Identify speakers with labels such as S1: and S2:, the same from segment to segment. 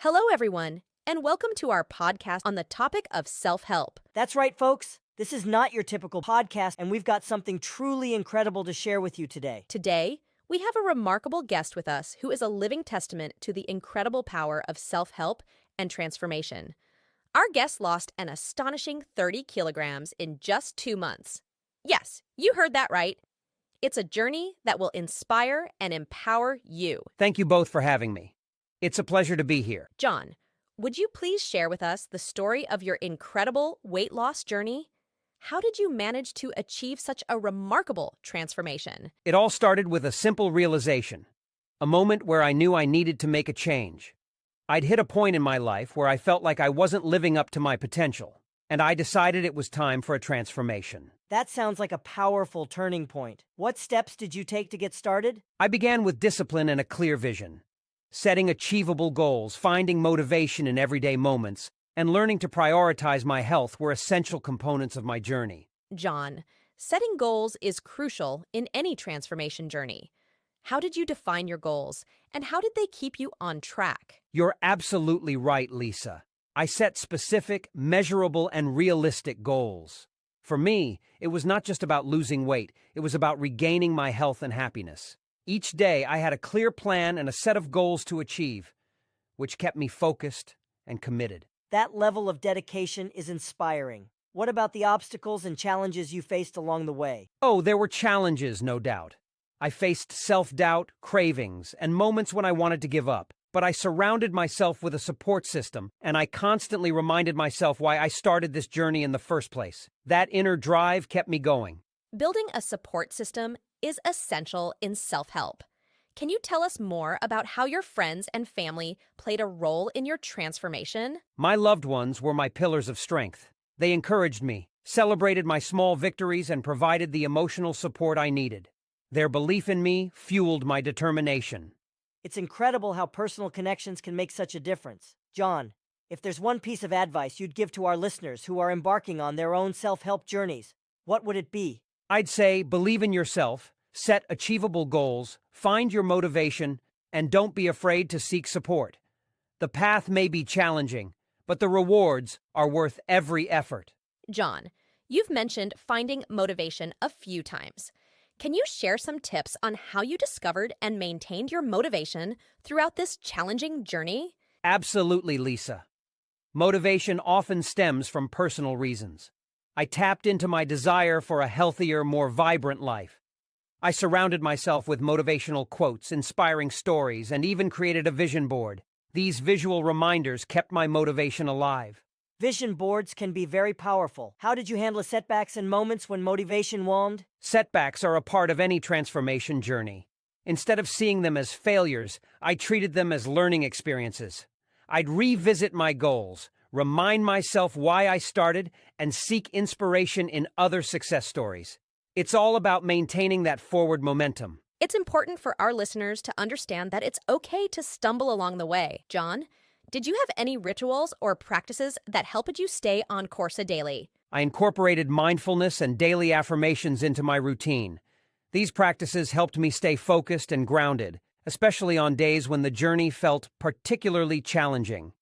S1: Hello, everyone, and welcome to our podcast on the topic of self-help.
S2: That's right, folks. This is not your typical podcast, and we've got something truly incredible to share with you today.
S1: Today, we have a remarkable guest with us who is a living testament to the incredible power of self-help and transformation. Our guest lost an astonishing 30 kilograms in just 2 months. Yes, you heard that right. It's a journey that will inspire and empower you.
S3: Thank you both for having me. It's a pleasure to be here.
S1: John, would you please share with us the story of your incredible weight loss journey? How did you manage to achieve such a remarkable transformation?
S3: It all started with a simple realization, a moment where I knew I needed to make a change. I'd hit a point in my life where I felt like I wasn't living up to my potential, and I decided it was time for a transformation.
S2: That sounds like a powerful turning point. What steps did you take to get started?
S3: I began with discipline and a clear vision, setting achievable goals, finding motivation in everyday moments, and learning to prioritize my health were essential components of my journey.
S1: John, setting goals is crucial in any transformation journey. How did you define your goals, and how did they keep you on track?
S3: You're absolutely right, Lisa. I set specific, measurable, and realistic goals. For me, it was not just about losing weight, it was about regaining my health and happiness. Each day, I had a clear plan and a set of goals to achieve, which kept me focused and committed.
S2: That level of dedication is inspiring. What about the obstacles and challenges you faced along the way?
S3: Oh, there were challenges, no doubt. I faced self-doubt, cravings, and moments when I wanted to give up. But I surrounded myself with a support system, and I constantly reminded myself why I started this journey in the first place. That inner drive kept me going.
S1: Building a support system is essential in self-help. Can you tell us more about how your friends and family played a role in your transformation?
S3: My loved ones were my pillars of strength. They encouraged me, celebrated my small victories, and provided the emotional support I needed. Their belief in me fueled my determination.
S2: It's incredible how personal connections can make such a difference. John, if there's one piece of advice you'd give to our listeners who are embarking on their own self-help journeys, what would it be?
S3: I'd say believe in yourself, set achievable goals, find your motivation, and don't be afraid to seek support. The path may be challenging, but the rewards are worth every effort.
S1: John, you've mentioned finding motivation a few times. Can you share some tips on how you discovered and maintained your motivation throughout this challenging journey?
S3: Absolutely, Lisa. Motivation often stems from personal reasons. I tapped into my desire for a healthier, more vibrant life. I surrounded myself with motivational quotes, inspiring stories, and even created a vision board. These visual reminders kept my motivation alive.
S2: Vision boards can be very powerful. How did you handle setbacks and moments when motivation waned?
S3: Setbacks are a part of any transformation journey. Instead of seeing them as failures, I treated them as learning experiences. I'd revisit my goals, remind myself why I started, and seek inspiration in other success stories. It's all about maintaining that forward momentum.
S1: It's important for our listeners to understand that it's okay to stumble along the way. John, did you have any rituals or practices that helped you stay on course daily?
S3: I incorporated mindfulness and daily affirmations into my routine. These practices helped me stay focused and grounded, especially on days when the journey felt particularly challenging.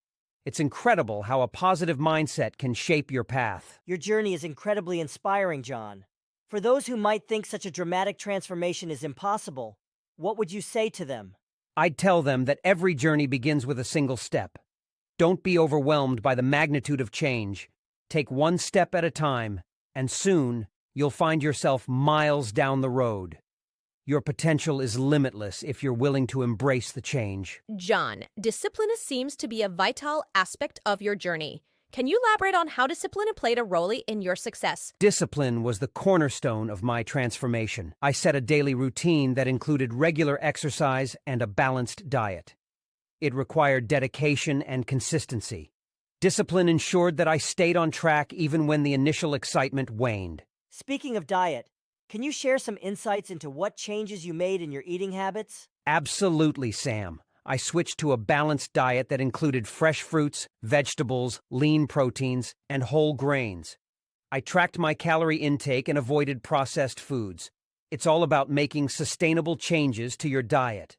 S3: It's incredible how a positive mindset can shape your path.
S2: Your journey is incredibly inspiring, John. For those who might think such a dramatic transformation is impossible, what would you say to them?
S3: I'd tell them that every journey begins with a single step. Don't be overwhelmed by the magnitude of change. Take one step at a time, and soon you'll find yourself miles down the road. Your potential is limitless if you're willing to embrace the change.
S1: John, discipline seems to be a vital aspect of your journey. Can you elaborate on how discipline played a role in your success?
S3: Discipline was the cornerstone of my transformation. I set a daily routine that included regular exercise and a balanced diet. It required dedication and consistency. Discipline ensured that I stayed on track even when the initial excitement waned.
S2: Speaking of diet, can you share some insights into what changes you made in your eating habits?
S3: Absolutely, Sam. I switched to a balanced diet that included fresh fruits, vegetables, lean proteins, and whole grains. I tracked my calorie intake and avoided processed foods. It's all about making sustainable changes to your diet.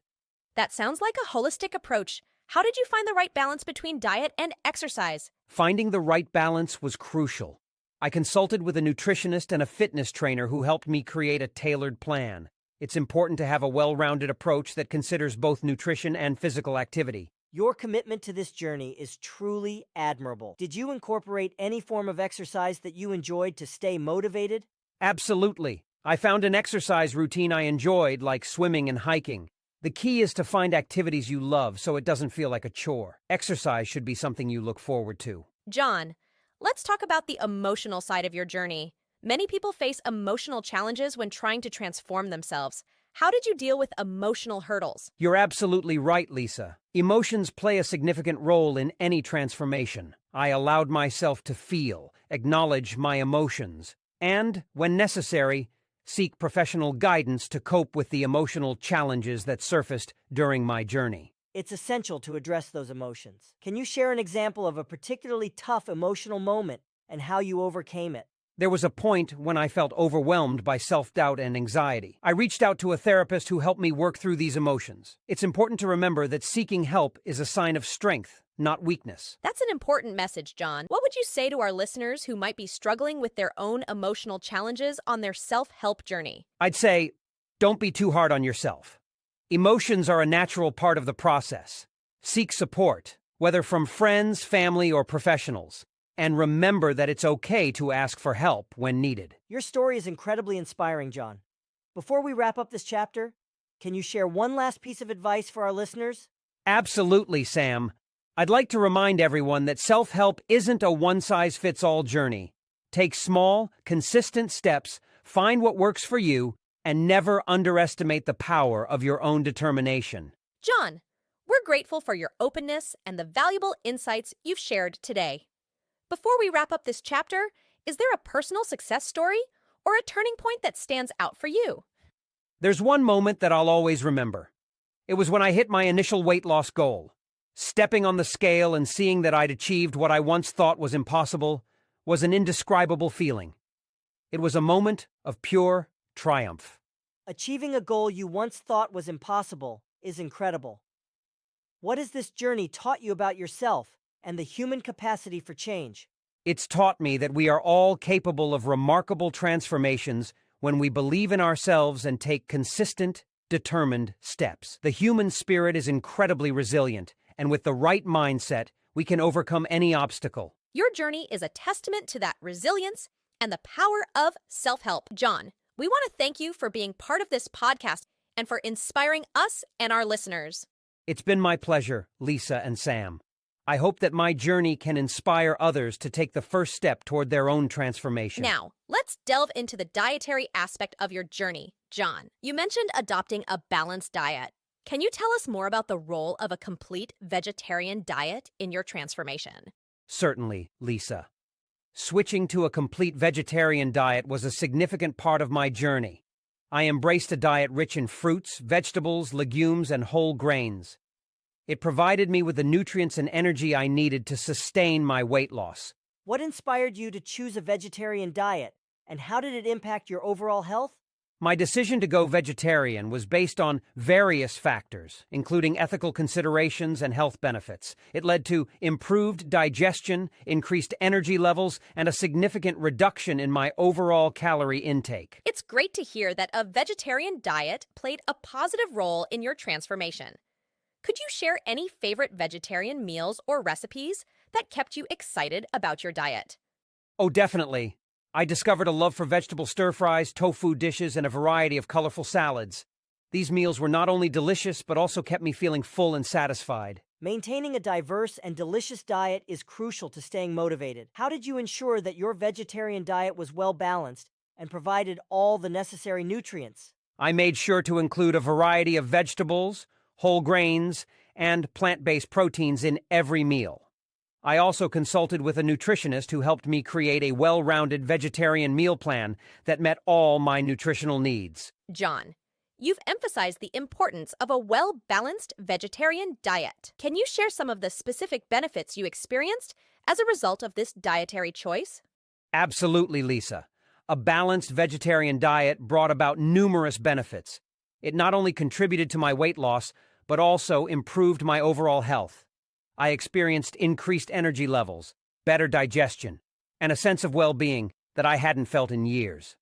S1: That sounds like a holistic approach. How did you find the right balance between diet and exercise?
S3: Finding the right balance was crucial. I consulted with a nutritionist and a fitness trainer who helped me create a tailored plan. It's important to have a well-rounded approach that considers both nutrition and physical activity.
S2: Your commitment to this journey is truly admirable. Did you incorporate any form of exercise that you enjoyed to stay motivated?
S3: Absolutely. I found an exercise routine I enjoyed, like swimming and hiking. The key is to find activities you love so it doesn't feel like a chore. Exercise should be something you look forward to.
S1: John, let's talk about the emotional side of your journey. Many people face emotional challenges when trying to transform themselves. How did you deal with emotional hurdles?
S3: You're absolutely right, Lisa. Emotions play a significant role in any transformation. I allowed myself to feel, acknowledge my emotions, and, when necessary, seek professional guidance to cope with the emotional challenges that surfaced during my journey.
S2: It's essential to address those emotions. Can you share an example of a particularly tough emotional moment and how you overcame it?
S3: There was a point when I felt overwhelmed by self-doubt and anxiety. I reached out to a therapist who helped me work through these emotions. It's important to remember that seeking help is a sign of strength, not weakness.
S1: That's an important message, John. What would you say to our listeners who might be struggling with their own emotional challenges on their self-help journey?
S3: I'd say, don't be too hard on yourself. Emotions are a natural part of the process. Seek support, whether from friends, family, or professionals. And remember that it's okay to ask for help when needed.
S2: Your story is incredibly inspiring, John. Before we wrap up this chapter, can you share one last piece of advice for our listeners?
S3: Absolutely, Sam. I'd like to remind everyone that self-help isn't a one-size-fits-all journey. Take small, consistent steps, find what works for you, and never underestimate the power of your own determination.
S1: John, we're grateful for your openness and the valuable insights you've shared today. Before we wrap up this chapter, is there a personal success story or a turning point that stands out for you?
S3: There's one moment that I'll always remember. It was when I hit my initial weight loss goal. Stepping on the scale and seeing that I'd achieved what I once thought was impossible was an indescribable feeling. It was a moment of pure triumph.
S2: Achieving a goal you once thought was impossible is incredible. What has this journey taught you about yourself and the human capacity for change?
S3: It's taught me that we are all capable of remarkable transformations when we believe in ourselves and take consistent, determined steps. The human spirit is incredibly resilient, and with the right mindset, we can overcome any obstacle.
S1: Your journey is a testament to that resilience and the power of self-help. John, we want to thank you for being part of this podcast and for inspiring us and our listeners.
S3: It's been my pleasure, Lisa and Sam. I hope that my journey can inspire others to take the first step toward their own transformation.
S1: Now, let's delve into the dietary aspect of your journey. John, you mentioned adopting a balanced diet. Can you tell us more about the role of a complete vegetarian diet in your transformation?
S3: Certainly, Lisa. Switching to a complete vegetarian diet was a significant part of my journey. I embraced a diet rich in fruits, vegetables, legumes, and whole grains. It provided me with the nutrients and energy I needed to sustain my weight loss.
S2: What inspired you to choose a vegetarian diet, and how did it impact your overall health?
S3: My decision to go vegetarian was based on various factors, including ethical considerations and health benefits. It led to improved digestion, increased energy levels, and a significant reduction in my overall calorie intake.
S1: It's great to hear that a vegetarian diet played a positive role in your transformation. Could you share any favorite vegetarian meals or recipes that kept you excited about your diet?
S3: Oh, definitely. I discovered a love for vegetable stir-fries, tofu dishes, and a variety of colorful salads. These meals were not only delicious, but also kept me feeling full and satisfied.
S2: Maintaining a diverse and delicious diet is crucial to staying motivated. How did you ensure that your vegetarian diet was well-balanced and provided all the necessary nutrients?
S3: I made sure to include a variety of vegetables, whole grains, and plant-based proteins in every meal. I also consulted with a nutritionist who helped me create a well-rounded vegetarian meal plan that met all my nutritional needs.
S1: John, you've emphasized the importance of a well-balanced vegetarian diet. Can you share some of the specific benefits you experienced as a result of this dietary choice?
S3: Absolutely, Lisa. A balanced vegetarian diet brought about numerous benefits. It not only contributed to my weight loss, but also improved my overall health. I experienced increased energy levels, better digestion, and a sense of well-being that I hadn't felt in years.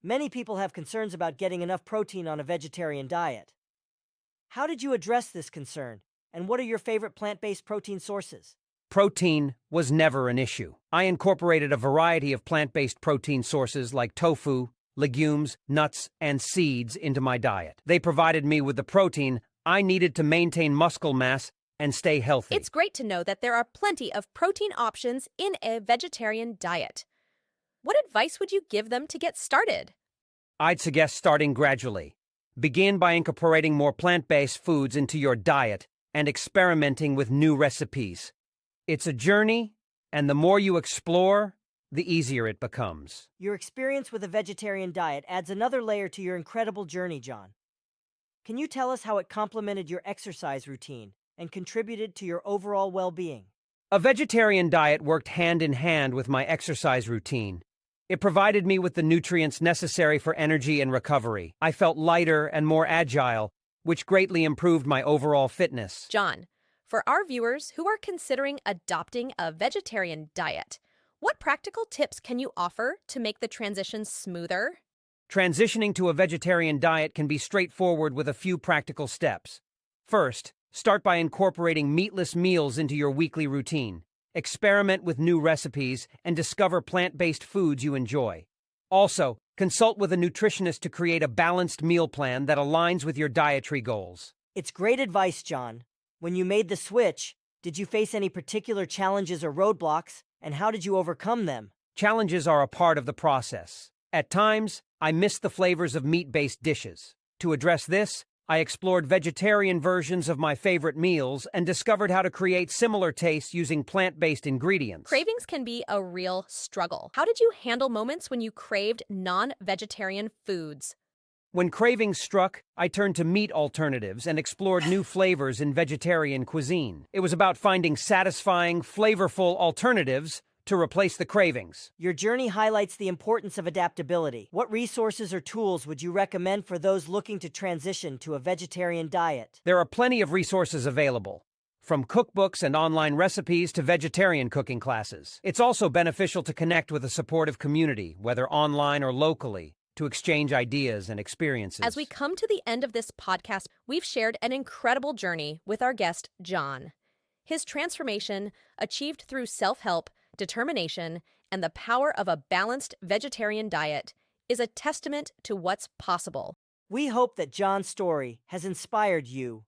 S2: Many people have concerns about getting enough protein on a vegetarian diet. How did you address this concern, and what are your favorite plant-based protein sources?
S3: Protein was never an issue. I incorporated a variety of plant-based protein sources like tofu, legumes, nuts, and seeds into my diet. They provided me with the protein I needed to maintain muscle mass and stay healthy.
S1: It's great to know that there are plenty of protein options in a vegetarian diet. What advice would you give them to get started?
S3: I'd suggest starting gradually. Begin by incorporating more plant-based foods into your diet and experimenting with new recipes. It's a journey, and the more you explore, the easier it becomes.
S2: Your experience with a vegetarian diet adds another layer to your incredible journey, John. Can you tell us how it complemented your exercise routine and contributed to your overall well-being?
S3: A vegetarian diet worked hand in hand with my exercise routine. It provided me with the nutrients necessary for energy and recovery. I felt lighter and more agile, which greatly improved my overall fitness.
S1: John, for our viewers who are considering adopting a vegetarian diet, what practical tips can you offer to make the transition smoother?
S3: Transitioning to a vegetarian diet can be straightforward with a few practical steps. First, start by incorporating meatless meals into your weekly routine. Experiment with new recipes and discover plant-based foods you enjoy. Also, consult with a nutritionist to create a balanced meal plan that aligns with your dietary goals.
S2: It's great advice, John. When you made the switch, did you face any particular challenges or roadblocks, and how did you overcome them?
S3: Challenges are a part of the process. At times, I missed the flavors of meat-based dishes. To address this, I explored vegetarian versions of my favorite meals and discovered how to create similar tastes using plant-based ingredients.
S1: Cravings can be a real struggle. How did you handle moments when you craved non-vegetarian foods?
S3: When cravings struck, I turned to meat alternatives and explored new flavors in vegetarian cuisine. It was about finding satisfying, flavorful alternatives to replace the cravings.
S2: Your journey highlights the importance of adaptability. What resources or tools would you recommend for those looking to transition to a vegetarian diet?
S3: There are plenty of resources available, from cookbooks and online recipes to vegetarian cooking classes. It's also beneficial to connect with a supportive community, whether online or locally, to exchange ideas and experiences.
S1: As we come to the end of this podcast, we've shared an incredible journey with our guest, John. His transformation, achieved through self-help, determination, and the power of a balanced vegetarian diet, is a testament to what's possible.
S2: We hope that John's story has inspired you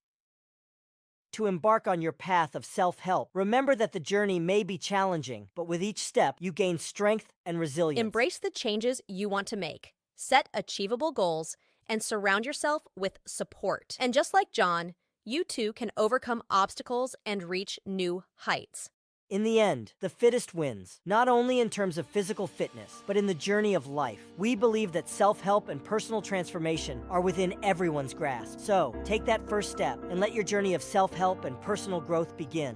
S2: to embark on your path of self-help. Remember that the journey may be challenging, but with each step, you gain strength and resilience.
S1: Embrace the changes you want to make, set achievable goals, and surround yourself with support. And just like John, you too can overcome obstacles and reach new heights.
S2: In the end, the fittest wins, not only in terms of physical fitness, but in the journey of life. We believe that self-help and personal transformation are within everyone's grasp. So, take that first step and let your journey of self-help and personal growth begin.